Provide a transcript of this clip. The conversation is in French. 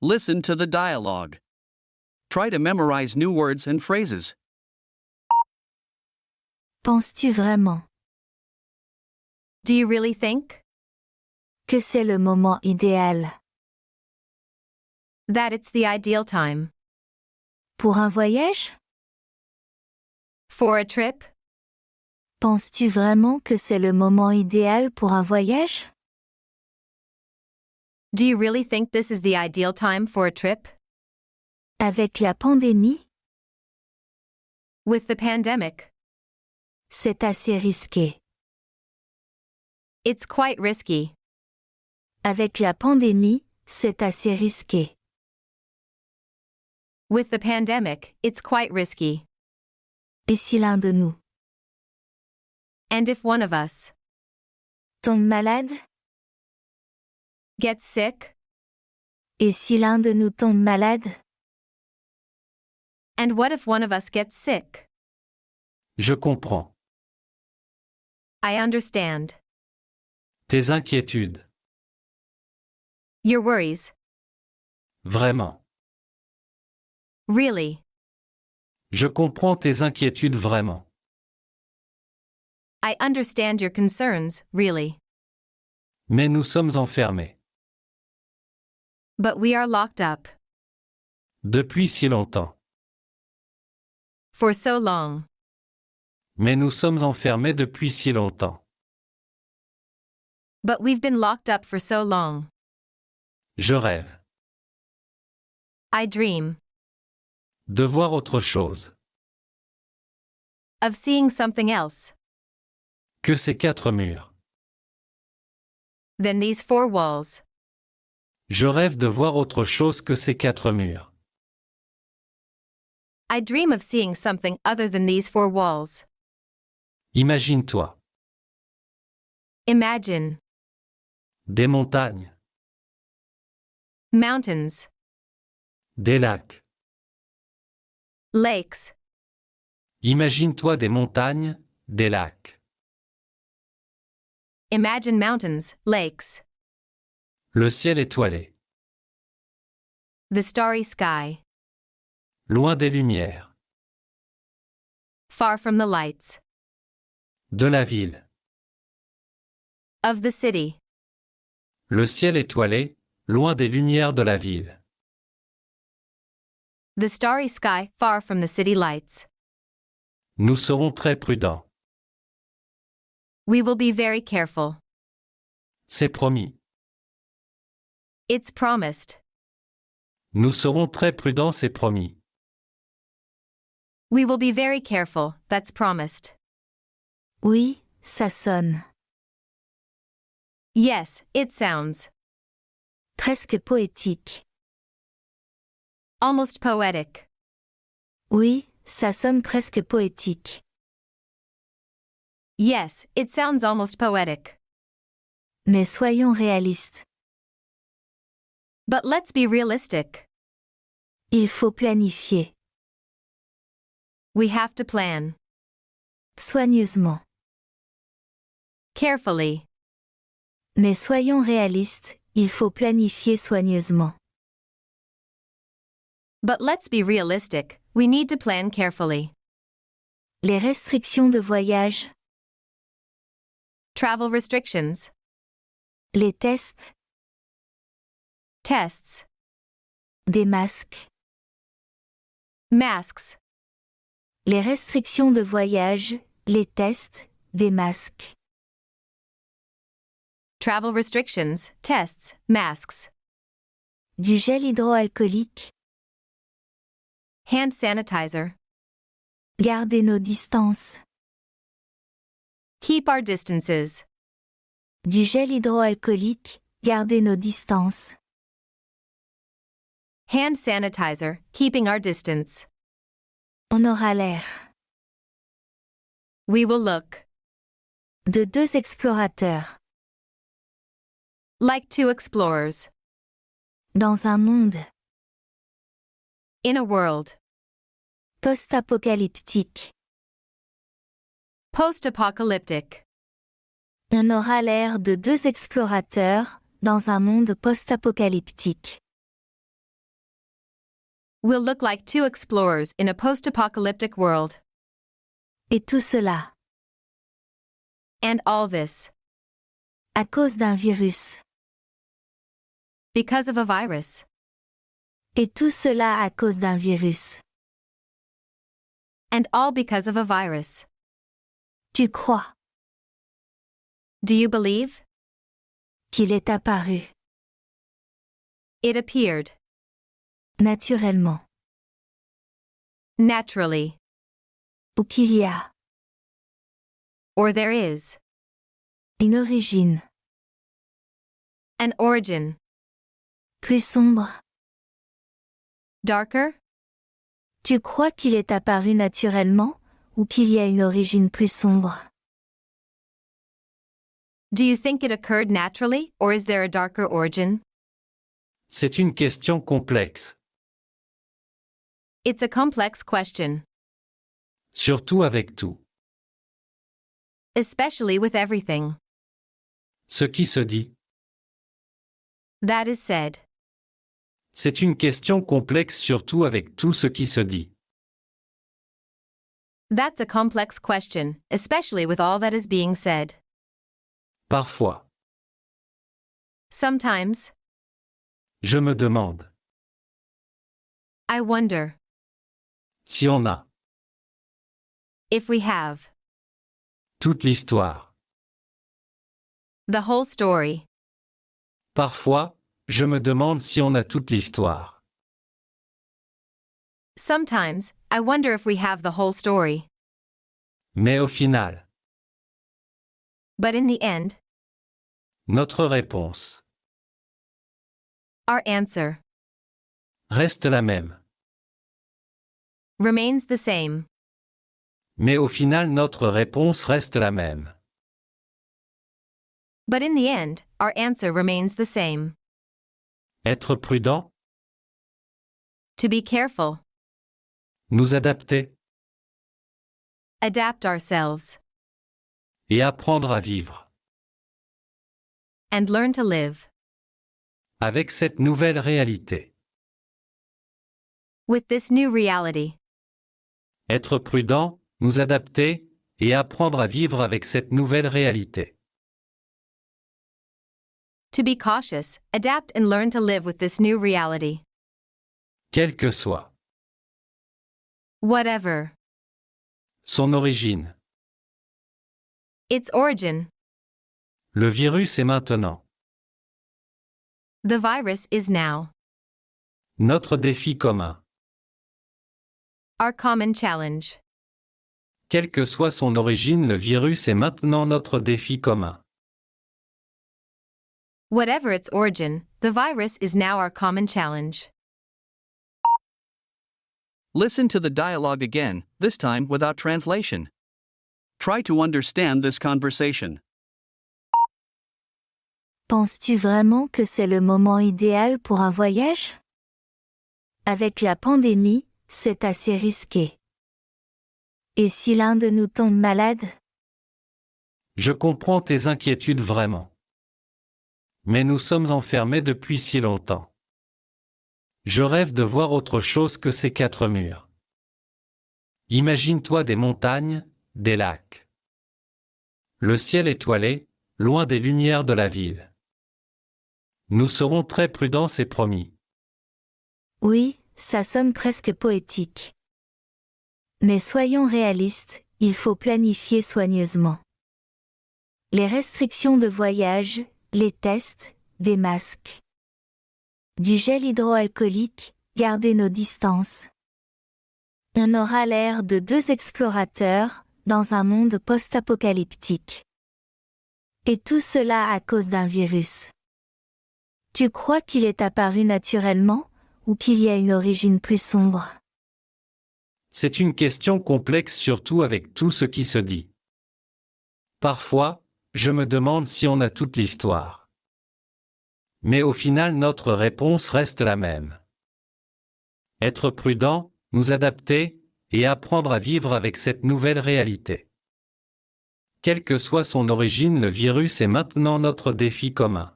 Listen to the dialogue. Try to memorize new words and phrases. Penses-tu vraiment Do you really think que c'est le moment idéal that it's the ideal time pour un voyage? for a trip? Penses-tu vraiment que c'est le moment idéal pour un voyage? Do you really think this is the ideal time for a trip? Avec la pandémie, With the pandemic, c'est assez risqué. it's quite risky. Avec la pandémie, c'est assez risqué. With the pandemic, it's quite risky. Et si l'un de nous And if one of us tombe malade? gets sick, Et si l'un de nous tombe malade? and what if one of us gets sick? Je comprends. I understand. Tes inquiétudes. Your worries. Vraiment. Really. Je comprends tes inquiétudes vraiment. I understand your concerns, really. Mais nous sommes enfermés. But we are locked up. Depuis si longtemps. For so long. Mais nous sommes enfermés depuis si longtemps. But we've been locked up for so long. Je rêve. I dream. De voir autre chose. Of seeing something else. Que ces quatre murs. Than these four walls. Je rêve de voir autre chose que ces quatre murs. I dream of seeing something other than these four walls. Imagine-toi. Imagine. Des montagnes. Mountains. Des lacs. Lakes. Imagine-toi des montagnes, des lacs. Imagine mountains, lakes. Le ciel étoilé. The starry sky. Loin des lumières. Far from the lights. De la ville. Of the city. Le ciel étoilé, loin des lumières de la ville. The starry sky, far from the city lights. Nous serons très prudents. We will be very careful. C'est promis. It's promised. Nous serons très prudents, c'est promis. We will be very careful, that's promised. Oui, ça sonne. Yes, it sounds. Presque poétique. Almost poetic. Oui, ça sonne presque poétique. Yes, it sounds almost poetic. Mais soyons réalistes. But let's be realistic. Il faut planifier. We have to plan. Soigneusement. Carefully. Mais soyons réalistes, il faut planifier soigneusement. But let's be realistic, we need to plan carefully. Les restrictions de voyage, Travel restrictions. les tests, Tests. des masques. Masks. Les restrictions de voyage, les tests, des masques. Travel restrictions, tests, masks. Du gel hydroalcoolique. Hand sanitizer. Garder nos distances. Keep our distances. Du gel hydroalcoolique, garder nos distances. Hand sanitizer, keeping our distance. On aura l'air. We will look. De deux explorateurs. Like two explorers. Dans un monde. In a world. Post-apocalyptique. Post-apocalyptic. On aura l'air de deux explorateurs, dans un monde post-apocalyptique. We'll look like two explorers in a post-apocalyptic world. Et tout cela, And all this, à cause d'un virus. because of a virus. Et tout cela à cause d'un virus. And all because of a virus. Tu crois Do you believe? qu'il est apparu, It appeared, naturellement, naturally, ou qu'il y a or there is, une origine an origin, plus sombre? darker? Tu crois qu'il est apparu naturellement, ou qu'il y a une origine plus sombre? Do you think it occurred naturally, or is there a darker origin? C'est une question complexe, It's a complex question, surtout avec tout. especially with everything Ce qui se dit. that is said. C'est une question complexe surtout avec tout ce qui se dit. That's a complex question, especially with all that is being said. Parfois, Sometimes, je me demande I wonder si on a if we have toute l'histoire. the whole story. Parfois, je me demande si on a toute l'histoire. Sometimes, I wonder if we have the whole story. Mais au final, But in the end, notre réponse our answer reste la même. remains the same. Mais au final, notre réponse reste la même. But in the end, our answer remains the same. Être prudent, To be careful, nous adapter adapt ourselves, et apprendre à vivre. and learn to live Avec cette nouvelle réalité. with this new reality. Être prudent, nous adapter et apprendre à vivre avec cette nouvelle réalité. To be cautious, adapt and learn to live with this new reality. Quelle que soit Whatever son origine. its origin, Le virus est maintenant. the virus is now Notre défi commun. our common challenge. Quelle que soit son origine, le virus est maintenant notre défi commun. Whatever its origin, the virus is now our common challenge. Listen to the dialogue again, this time without translation. Try to understand this conversation. Penses-tu vraiment que c'est le moment idéal pour un voyage? Avec la pandémie, c'est assez risqué. Et si l'un de nous tombe malade? Je comprends tes inquiétudes vraiment. Mais nous sommes enfermés depuis si longtemps. Je rêve de voir autre chose que ces 4 murs. Imagine-toi des montagnes, des lacs. Le ciel étoilé, loin des lumières de la ville. Nous serons très prudents, c'est promis. Oui, ça sonne presque poétique. Mais soyons réalistes, il faut planifier soigneusement. Les restrictions de voyage, les tests, des masques. Du gel hydroalcoolique, garder nos distances. On aura l'air de 2 explorateurs, dans un monde post-apocalyptique. Et tout cela à cause d'un virus. Tu crois qu'il est apparu naturellement, ou qu'il y a une origine plus sombre? C'est une question complexe surtout avec tout ce qui se dit. Parfois, je me demande si on a toute l'histoire. Mais au final, notre réponse reste la même. Être prudent, nous adapter, et apprendre à vivre avec cette nouvelle réalité. Quelle que soit son origine, le virus est maintenant notre défi commun.